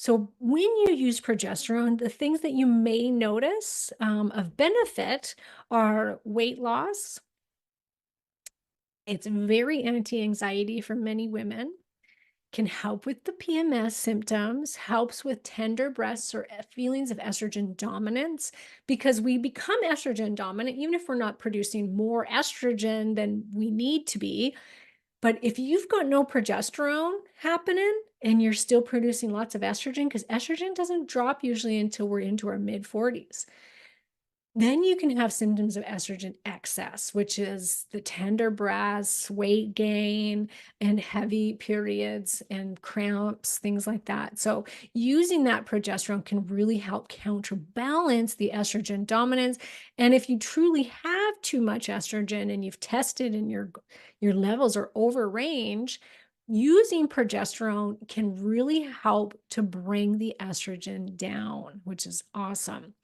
So when you use progesterone, the things that you may notice of benefit are weight loss. It's very anti-anxiety for many women, can help with the PMS symptoms, helps with tender breasts or feelings of estrogen dominance, because we become estrogen dominant even if we're not producing more estrogen than we need to be. But if you've got no progesterone happening and you're still producing lots of estrogen, because estrogen doesn't drop usually until we're into our mid 40s, then you can have symptoms of estrogen excess, which is the tender breasts, weight gain, and heavy periods and cramps, things like that. So, using that progesterone can really help counterbalance the estrogen dominance. And if you truly have too much estrogen and you've tested and your levels are over range, using progesterone can really help to bring the estrogen down, which is awesome.